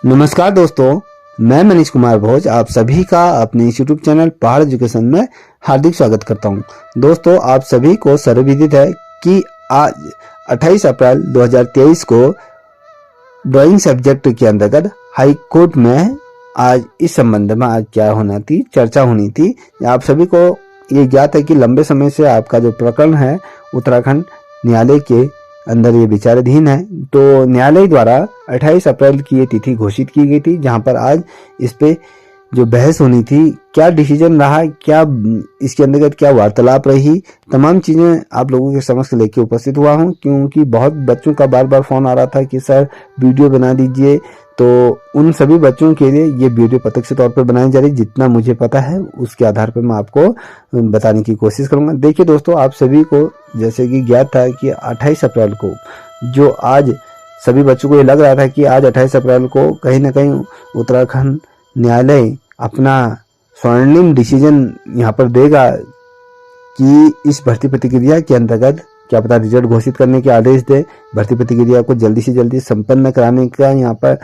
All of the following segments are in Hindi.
नमस्कार दोस्तों, मैं मनीष कुमार भोज आप सभी का अपने इस यूट्यूब चैनल पहाड़ एजुकेशन में हार्दिक स्वागत करता हूं। दोस्तों, आप सभी को सर्वविदित है कि आज 28 अप्रैल 2023 को ड्राइंग सब्जेक्ट के अंतर्गत हाई कोर्ट में आज इस संबंध में आज क्या होना थी, चर्चा होनी थी। आप सभी को ये ज्ञात है कि लंबे समय से आपका जो प्रकरण है उत्तराखंड न्यायालय के अंदर ये विचाराधीन है। तो न्यायालय द्वारा 28 अप्रैल की ये तिथि घोषित की गई थी, जहां पर आज इस पे जो बहस होनी थी, क्या डिसीजन रहा, क्या इसके अंतर्गत क्या वार्तालाप रही, तमाम चीजें आप लोगों के समक्ष लेके उपस्थित हुआ हूं। क्योंकि बहुत बच्चों का बार बार फोन आ रहा था कि सर वीडियो बना दीजिए, तो उन सभी बच्चों के लिए ये वीडियो प्रत्यक्ष तौर पर बनाई जा रही। जितना मुझे पता है उसके आधार पर मैं आपको बताने की कोशिश करूंगा। देखिए दोस्तों, आप सभी को जैसे कि ज्ञात था कि 28 अप्रैल को जो आज सभी बच्चों को ये लग रहा था कि आज 28 अप्रैल को कहीं ना कहीं उत्तराखंड न्यायालय अपना स्वर्णिम डिसीजन यहाँ पर देगा कि इस भर्ती प्रतिक्रिया के अंतर्गत क्या पता रिजल्ट घोषित करने के आदेश दे, भर्ती प्रतिक्रिया को जल्दी से जल्दी संपन्न कराने का यहाँ पर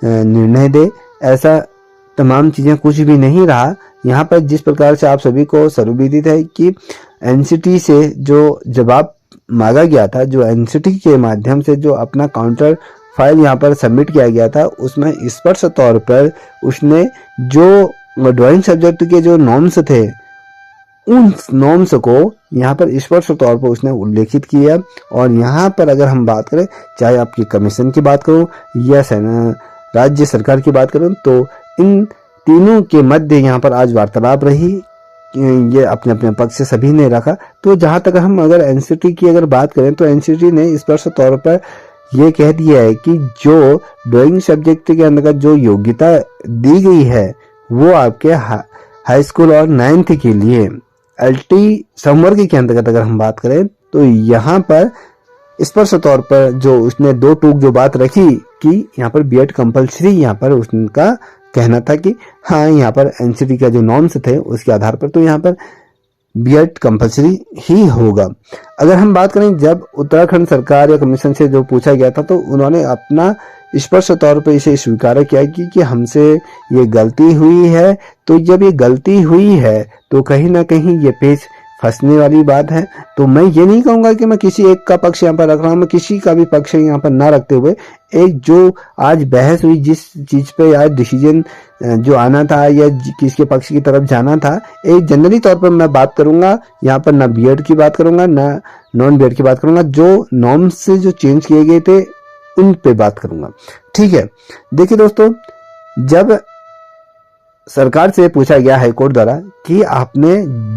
निर्णय दे। ऐसा तमाम चीजें कुछ भी नहीं रहा। यहाँ पर जिस प्रकार से आप सभी को सर्वविदित है कि एनसीटी से जो जवाब मांगा गया था, जो एनसीटी के माध्यम से जो अपना काउंटर फाइल यहाँ पर सबमिट किया गया था, उसमें स्पष्ट तौर पर उसने जो ड्राइंग सब्जेक्ट के जो नॉर्म्स थे उन नॉर्म्स को यहाँ पर स्पष्ट तौर पर उसने उल्लेखित किया। और यहाँ पर अगर हम बात करें, चाहे आपकी कमीशन की बात करूं या राज्य सरकार की बात करूं, तो इन तीनों के मध्य यहाँ पर आज वार्तालाप रही। ये अपने अपने पक्ष से सभी ने रखा। तो जहां तक हम अगर एनसीटी की अगर बात करें तो एनसीटी ने स्पष्ट तौर पर ये कह दिया है कि जो ड्राइंग सब्जेक्ट के अंतर्गत जो योग्यता दी गई है वो आपके हाई स्कूल और 9th के लिए एलटी संवर्ग के अंतर्गत अगर हम बात करें तो यहाँ पर स्पष्ट तौर पर जो उसने दो टूक जो बात रखी कि यहाँ पर बीएड कंपलसरी, यहाँ पर उसका कहना था कि हाँ यहाँ पर एनसीटी का जो नॉर्म्स थे उसके आधार पर तो यहाँ पर बीएड कंपलसरी ही होगा। अगर हम बात करें, जब उत्तराखंड सरकार या कमीशन से जो पूछा गया था तो उन्होंने अपना स्पष्ट तौर पर इसे स्वीकार किया कि हमसे ये गलती हुई है। तो जब ये गलती हुई है तो कहीं ना कहीं ये पेच फंसने वाली बात है। तो मैं ये नहीं कहूंगा कि मैं किसी एक का पक्ष यहाँ पर रख रहा हूँ, मैं किसी का भी पक्ष यहाँ पर ना रखते हुए एक जो आज बहस हुई, जिस चीज पे आज डिसीजन जो आना था या किसके पक्ष की तरफ जाना था, एक जनरली तौर पर मैं बात करूंगा। यहाँ पर ना बीएड की बात करूंगा ना नॉन बीएड की बात करूंगा, जो नॉर्म्स से जो चेंज किए गए थे उन पे बात करूंगा। ठीक है, देखिए दोस्तों, जब सरकार से पूछा गया हाईकोर्ट द्वारा कि आपने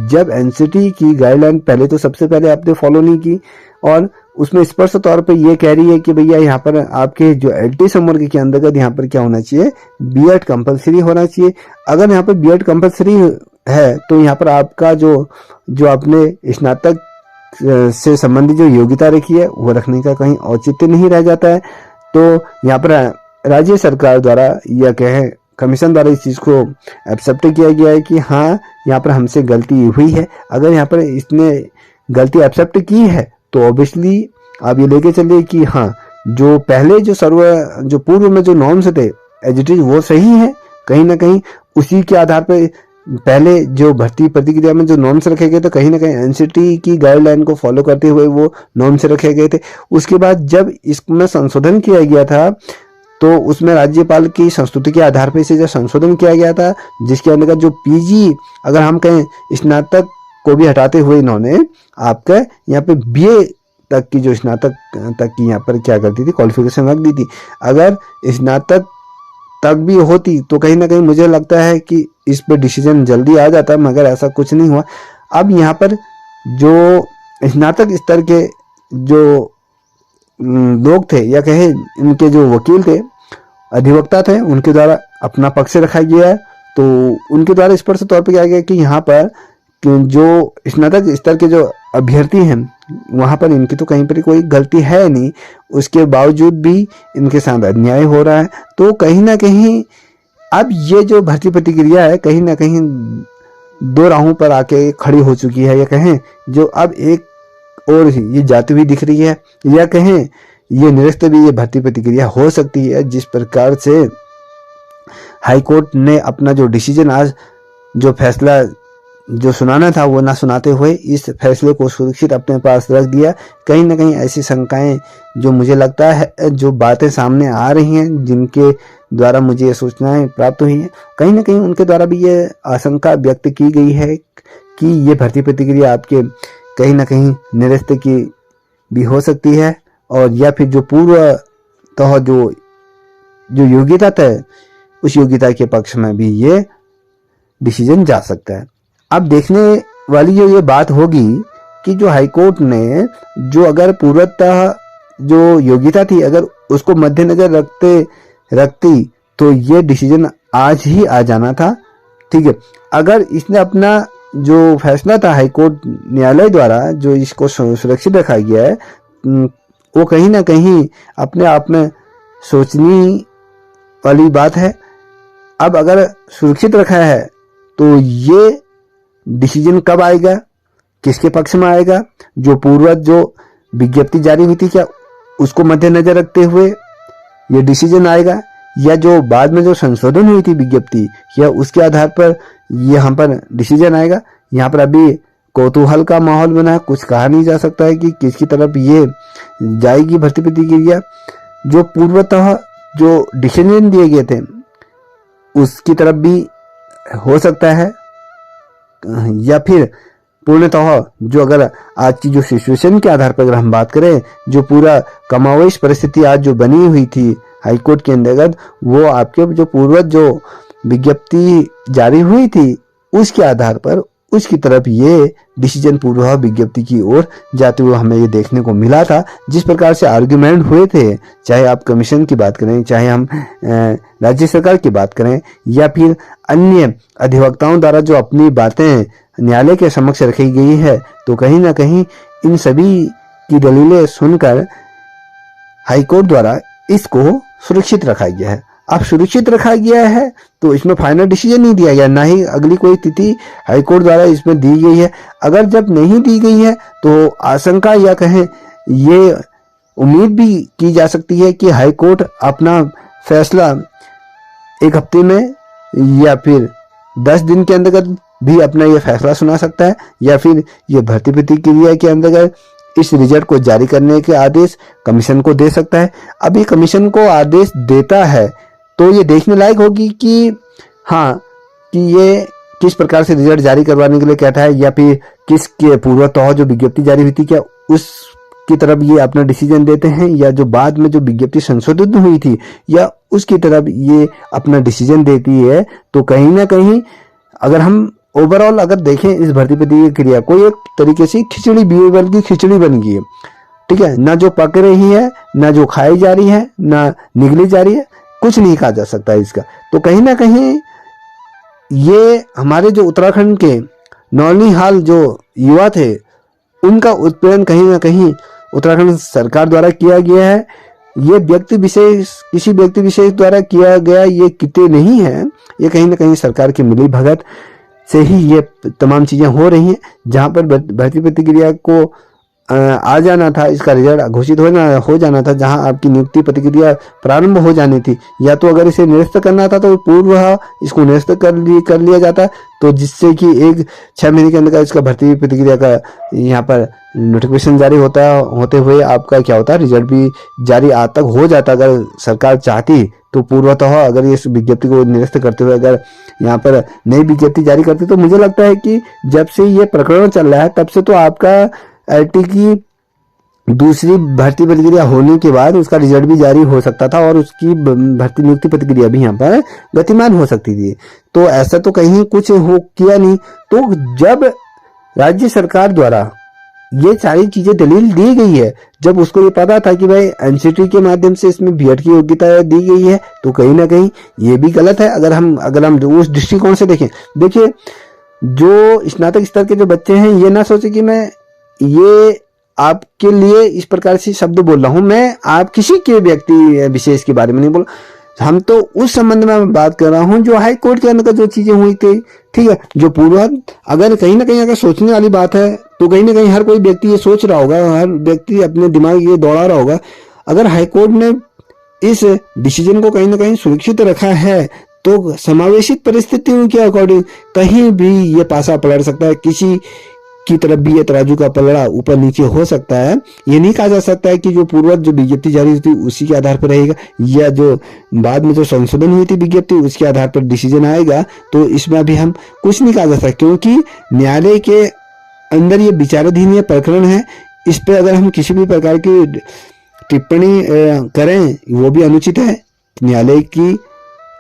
जब एनसीटी की गाइडलाइन पहले तो सबसे पहले आपने फॉलो नहीं की और उसमें स्पष्ट तौर पे ये कह रही है कि भैया यहाँ पर आपके जो एलटी संवर्ग के अंतर्गत यहाँ पर क्या होना चाहिए, बीएड कंपलसरी होना चाहिए। अगर यहाँ पर बीएड कंपलसरी है तो यहाँ पर आपका जो आपने स्नातक से संबंधित जो योग्यता रखी है वो रखने का कहीं औचित्य नहीं रह जाता है। तो यहाँ पर राज्य सरकार द्वारा या कहें कमीशन द्वारा इस चीज को एक्सेप्ट किया गया है कि हाँ यहाँ पर हमसे गलती हुई है। अगर यहाँ पर इसने गलती एक्सेप्ट की है तो ऑब्वियसली आप ये लेके चलिए कि हाँ जो पहले जो पूर्व में जो नॉर्म्स थे एज इट इज वो सही है। कहीं ना कहीं उसी के आधार पर पहले जो भर्ती प्रतिक्रिया में जो नॉर्म्स रखे गए थे, कहीं ना कहीं एनसीटी की गाइडलाइन को फॉलो करते हुए वो नॉर्म्स रखे गए थे। उसके बाद जब इसमें संशोधन किया गया था तो उसमें राज्यपाल की संस्तुति के आधार पर इसे जो संशोधन किया गया था, जिसके अंतर्गत जो पीजी अगर हम कहें स्नातक को भी हटाते हुए इन्होंने आपका यहाँ पे बीए तक की जो स्नातक तक की यहाँ पर क्या करती थी, क्वालिफिकेशन रख दी थी। अगर स्नातक तक भी होती तो कहीं ना कहीं मुझे लगता है कि इस पे डिसीजन जल्दी आ जाता, मगर ऐसा कुछ नहीं हुआ। अब यहाँ पर जो स्नातक स्तर के जो लोग थे या कहे इनके जो वकील थे, अधिवक्ता थे, उनके द्वारा अपना पक्ष रखा गया है। तो उनके द्वारा स्पष्ट तौर पर किया गया कि यहाँ पर जो स्नातक स्तर के जो अभ्यर्थी हैं वहां पर इनकी तो कहीं पर कोई गलती है नहीं, उसके बावजूद भी इनके साथ अन्याय हो रहा है। तो कहीं ना कहीं अब ये जो भर्ती प्रतिक्रिया है कहीं ना कहीं दो राहों पर आके खड़ी हो चुकी है, या कहें जो अब एक और ये जाती हुई दिख रही है, या कहें ये निरस्त भी ये भर्ती प्रतिक्रिया हो सकती है। जिस प्रकार से हाई कोर्ट ने अपना जो डिसीजन आज जो फैसला जो सुनाना था वो ना सुनाते हुए इस फैसले को सुरक्षित अपने पास रख दिया। कहीं ना कहीं ऐसी शंकाएं जो मुझे लगता है, जो बातें सामने आ रही हैं, जिनके द्वारा मुझे ये सूचनाएं प्राप्त हुई हैं, कहीं ना कहीं उनके द्वारा भी ये आशंका व्यक्त की गई है कि ये भर्ती प्रतिक्रिया आपके कहीं ना कहीं निरस्त की भी हो सकती है, और या फिर जो पूर्व तो जो योग्यता तय उस योग्यता के पक्ष में भी ये डिसीजन जा सकता है। अब देखने वाली ये बात होगी कि जो हाईकोर्ट ने जो अगर पूर्वतः जो योग्यता थी अगर उसको मद्देनजर रखती तो ये डिसीजन आज ही आ जाना था। ठीक है, अगर इसने अपना जो फैसला था हाईकोर्ट न्यायालय द्वारा जो इसको सुरक्षित रखा गया है, वो कहीं ना कहीं अपने आप में सोचनी वाली बात है। अब अगर सुरक्षित रखा है तो ये डिसीजन कब आएगा, किसके पक्ष में आएगा? जो पूर्व जो विज्ञप्ति जारी हुई थी क्या उसको मद्देनजर रखते हुए ये डिसीजन आएगा, या जो बाद में जो संशोधन हुई थी विज्ञप्ति या उसके आधार पर यहाँ पर डिसीजन आएगा? यहाँ पर अभी कौतूहल का माहौल बना है, कुछ कहा नहीं जा सकता है कि किसकी तरफ ये जाएगी भर्ती प्रतिक्रिया। जो पूर्वतः जो डिसीजन दिए गए थे उसकी तरफ भी हो सकता है, या फिर पूर्णतः जो अगर आज की जो सिचुएशन के आधार पर अगर हम बात करें, जो पूरा कमावेश परिस्थिति आज जो बनी हुई थी हाईकोर्ट के अंतर्गत, वो आपके जो पूर्वज जो विज्ञप्ति जारी हुई थी उसके आधार पर उसकी तरफ ये डिसीजन पूर्व विज्ञप्ति की ओर जाते हुए हमें ये देखने को मिला था। जिस प्रकार से आर्ग्यूमेंट हुए थे, चाहे आप कमीशन की बात करें, चाहे हम राज्य सरकार की बात करें, या फिर अन्य अधिवक्ताओं द्वारा जो अपनी बातें न्यायालय के समक्ष रखी गई है, तो कहीं ना कहीं इन सभी की दलीलें सुनकर हाईकोर्ट द्वारा इसको सुरक्षित रखा गया है। अब सुरक्षित रखा गया है तो इसमें फाइनल डिसीजन नहीं दिया गया, ना ही अगली कोई तिथि हाईकोर्ट द्वारा इसमें दी गई है। अगर जब नहीं दी गई है तो आशंका या कहें ये उम्मीद भी की जा सकती है कि हाईकोर्ट अपना फैसला एक हफ्ते में या फिर 10 दिन के अंतर्गत भी अपना ये फैसला सुना सकता है, या फिर ये भर्ती प्रतिक्रिया के अंतर्गत इस रिजल्ट को जारी करने के आदेश कमीशन को दे सकता है। अब ये कमीशन को आदेश देता है तो ये देखने लायक होगी कि हाँ कि ये किस प्रकार से रिजल्ट जारी करवाने के लिए कहता है, या फिर किसके पूर्वतः जो विज्ञप्ति जारी हुई थी क्या उसकी तरफ ये अपना डिसीजन देते हैं, या जो बाद में जो विज्ञप्ति संशोधित हुई थी या उसकी तरफ ये अपना डिसीजन देती है। तो कहीं ना कहीं अगर हम ओवरऑल अगर देखें इस भर्ती प्रतिक्रिया को, एक तरीके से खिचड़ी बीरबल की खिचड़ी बन गई है। ठीक है, ना जो पक रही है, ना जो खाई जा रही है, ना निगली जा रही है, कुछ नहीं कहा जा सकता इसका। तो कहीं ना कहीं ये हमारे जो उत्तराखंड के नौनिहाल जो युवा थे उनका उत्पीड़न कहीं ना कहीं उत्तराखंड सरकार द्वारा किया गया है। ये व्यक्ति विशेष किसी व्यक्ति विशेष द्वारा किया गया ये किते नहीं है, ये कहीं ना कहीं सरकार की मिली भगत से ही ये तमाम चीजें हो रही हैं। जहां पर भर्ती प्रतिक्रिया को आ जाना था, इसका रिजल्ट घोषित हो जाना था, जहां आपकी नियुक्ति प्रतिक्रिया प्रारंभ हो जानी थी, या तो अगर इसे निरस्त करना था तो पूर्व इसको निरस्त कर लिया जाता, तो जिससे कि 6 महीने के अंदर इसका भर्ती प्रतिक्रिया का यहाँ पर नोटिफिकेशन जारी होते हुए आपका क्या होता है रिजल्ट भी जारी आज तक हो जाता। अगर सरकार चाहती तो पूर्वतः अगर इस विज्ञप्ति को निरस्त करते हुए अगर यहाँ पर नई विज्ञप्ति जारी करती, तो मुझे लगता है कि जब से ये प्रकरण चल रहा है तब से तो आपका एलटी की दूसरी भर्ती प्रतिक्रिया होने के बाद उसका रिजल्ट भी जारी हो सकता था और उसकी भर्ती नियुक्ति प्रतिक्रिया भी यहाँ पर गतिमान हो सकती थी। तो ऐसा तो कहीं कुछ किया नहीं। तो जब राज्य सरकार द्वारा ये सारी चीजें दलील दी गई है, जब उसको ये पता था कि भाई एनसीटी के माध्यम से इसमें बीएड की योग्यता दी गई है, तो कहीं ना कहीं ये भी गलत है। अगर हम उस दृष्टिकोण से देखें, देखिए जो स्नातक स्तर के जो बच्चे हैं ये ना सोचे कि मैं ये आपके लिए इस प्रकार से शब्द बोल रहा हूं, मैं आप किसी के व्यक्ति विशेष के बारे में नहीं बोल, हम तो उस संबंध में बात कर रहा हूं जो हाई कोर्ट के अंदर जो चीजें हुई थी। ठीक है, जो पूर्व अगर कहीं ना कहीं अगर सोचने वाली बात है तो कहीं ना कहीं हर कोई व्यक्ति ये सोच रहा होगा, हर व्यक्ति अपने दिमाग ये दौड़ा रहा होगा, अगर हाई कोर्ट ने इस डिसीजन को कहीं ना कहीं सुरक्षित रखा है तो समावेशित परिस्थितियों के अकॉर्डिंग कहीं भी ये पासा पलट सकता है, किसी की तरफ भी ये तराजू का पलड़ा ऊपर नीचे हो सकता है। ये नहीं कहा जा सकता है कि जो पूर्वज जो विज्ञप्ति जारी हुई थी उसी के आधार पर रहेगा, या जो बाद में जो संशोधन हुई थी विज्ञप्ति उसके आधार पर डिसीजन आएगा। तो इसमें अभी हम कुछ नहीं कहा जा सकता, क्योंकि न्यायालय के अंदर ये विचाराधीन ये प्रकरण है। इस पे अगर हम किसी भी प्रकार की टिप्पणी करें वो भी अनुचित है, न्यायालय की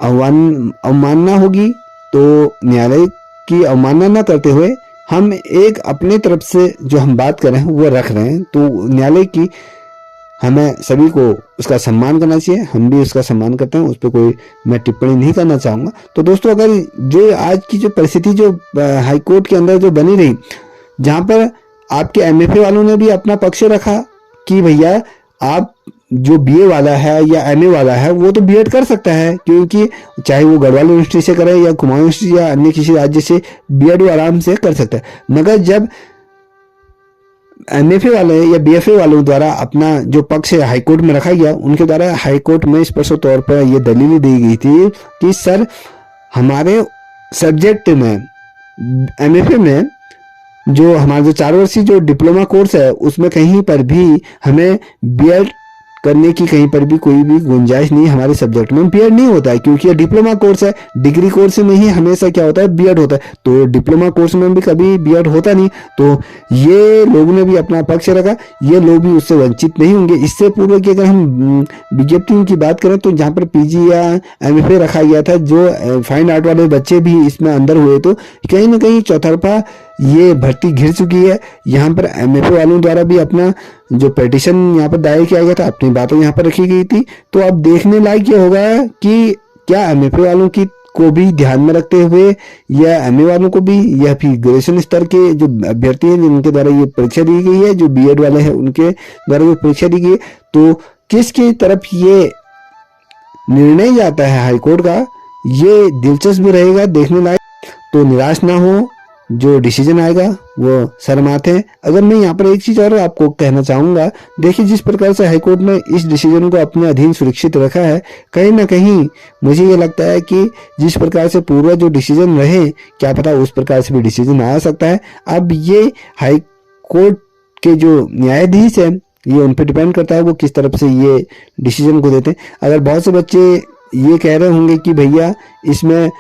अवमानना होगी। तो न्यायालय की अवमानना न करते हुए हम एक अपने तरफ से जो हम बात कर रहे हैं वो रख रहे हैं। तो न्यायालय की हमें सभी को उसका सम्मान करना चाहिए, हम भी उसका सम्मान करते हैं, उस पर कोई मैं टिप्पणी नहीं करना चाहूँगा। तो दोस्तों, अगर जो आज की जो परिस्थिति जो हाईकोर्ट के अंदर जो बनी रही, जहाँ पर आपके एमएफए वालों ने भी अपना पक्ष रखा कि भैया आप जो बीए वाला है या एमए वाला है वो तो बीएड कर सकता है, क्योंकि चाहे वो गढ़वाल यूनिवर्सिटी से करे या कुमाऊं यूनिवर्सिटी या अन्य किसी राज्य से बीएड वो आराम से कर सकता है। मगर जब एमएफए वाले या बीएफए वालों द्वारा अपना जो पक्ष है हाईकोर्ट में रखा गया, उनके द्वारा हाईकोर्ट में स्पष्ट तौर पर यह दलील दी गई थी कि सर हमारे सब्जेक्ट में एमएफए में जो हमारा जो 4 वर्षीय जो डिप्लोमा कोर्स है उसमें कहीं पर भी हमें बीएड करने की कहीं पर भी कोई भी गुंजाइश नहीं, हमारे सब्जेक्ट में बीएड नहीं होता है, क्योंकि ये डिप्लोमा कोर्स है। डिग्री कोर्स में ही हमेशा क्या होता है, बीएड होता है, तो डिप्लोमा कोर्स में भी कभी बीएड होता नहीं। तो ये लोगों ने भी अपना पक्ष रखा, ये लोग भी उससे वंचित नहीं होंगे। इससे पूर्व की अगर हम विज्ञप्तियों की बात करें तो जहाँ पर पीजी या एमएफए रखा गया था, जो फाइन आर्ट वाले बच्चे भी इसमें अंदर हुए, तो कहीं ना कहीं चौतरफा ये भर्ती घिर चुकी है। यहाँ पर एमएफए वालों द्वारा भी अपना जो पिटीशन यहाँ पर दायर किया गया था, अपनी बातें यहाँ पर रखी गई थी। तो अब देखने लायक ये होगा कि क्या एमएफए वालों की को भी ध्यान में रखते हुए या एमए वालों को भी, या फिर ग्रेजुएशन स्तर के जो अभ्यर्थी हैं जिनके द्वारा ये परीक्षा दी गई है, जो बीएड वाले हैं उनके द्वारा ये परीक्षा दी गई है, तो किसकी तरफ ये निर्णय जाता है हाईकोर्ट का, ये दिलचस्प रहेगा देखने लायक। तो निराश ना हो, जो डिसीजन आएगा वो शर्माते हैं। अगर मैं यहाँ पर एक चीज और आपको कहना चाहूंगा, देखिए जिस प्रकार से हाईकोर्ट ने इस डिसीजन को अपने अधीन सुरक्षित रखा है, कहीं ना कहीं मुझे ये लगता है कि जिस प्रकार से पूर्व जो डिसीजन रहे, क्या पता उस प्रकार से भी डिसीजन आ सकता है। अब ये हाईकोर्ट के जो न्यायाधीश है, ये उन पर डिपेंड करता है वो किस तरफ से ये डिसीजन को देते हैं। अगर बहुत से बच्चे ये कह रहे होंगे कि भैया इसमें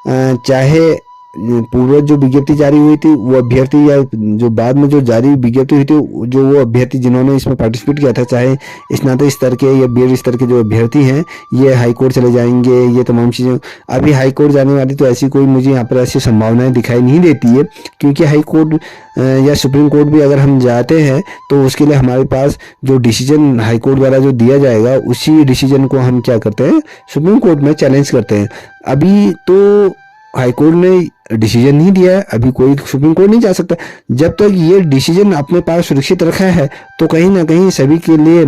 चाहे पूर्व जो विज्ञप्ति जारी हुई थी वो अभ्यर्थी, या जो बाद में जो जारी विज्ञप्ति हुई थी जो वो अभ्यर्थी जिन्होंने इसमें पार्टिसिपेट किया था, चाहे स्नातक स्तर के या बीएड स्तर के जो अभ्यर्थी हैं, ये हाईकोर्ट चले जाएंगे, ये तमाम चीज़ें अभी हाईकोर्ट जाने वाली, तो ऐसी कोई मुझे यहाँ पर ऐसी संभावनाएं दिखाई नहीं देती है। क्योंकि हाईकोर्ट या सुप्रीम कोर्ट भी अगर हम जाते हैं तो उसके लिए हमारे पास जो डिसीजन हाईकोर्ट द्वारा जो दिया जाएगा, उसी डिसीजन को हम क्या करते हैं, सुप्रीम कोर्ट में चैलेंज करते हैं। अभी तो हाईकोर्ट ने डिसीजन नहीं दिया है, अभी कोई सुप्रीम कोर्ट नहीं जा सकता। जब तक ये डिसीजन अपने पास सुरक्षित रखा है तो कहीं ना कहीं सभी के लिए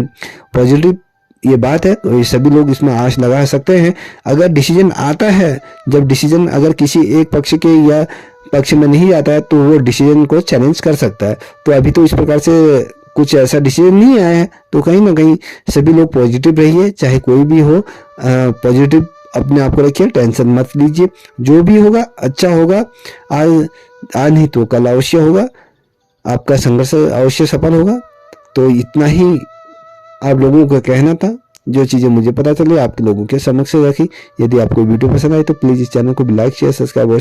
पॉजिटिव ये बात है, तो सभी लोग इसमें आश लगा सकते हैं। अगर डिसीजन आता है, जब डिसीजन अगर किसी एक पक्ष के या पक्ष में नहीं आता है, तो वो डिसीजन को चैलेंज कर सकता है। तो अभी तो इस प्रकार से कुछ ऐसा डिसीजन नहीं आया है, तो कहीं ना कहीं सभी लोग पॉजिटिव रहिए, चाहे कोई भी हो, पॉजिटिव अपने आप को रखिए, टेंशन मत लीजिए, जो भी होगा अच्छा होगा। आज नहीं तो कल अवश्य होगा, आपका संघर्ष अवश्य सफल होगा। तो इतना ही आप लोगों को कहना था, जो चीज़ें मुझे पता चली आपके लोगों के समक्ष रखी। यदि आपको वीडियो पसंद आए तो प्लीज़ इस चैनल को भी लाइक शेयर सब्सक्राइब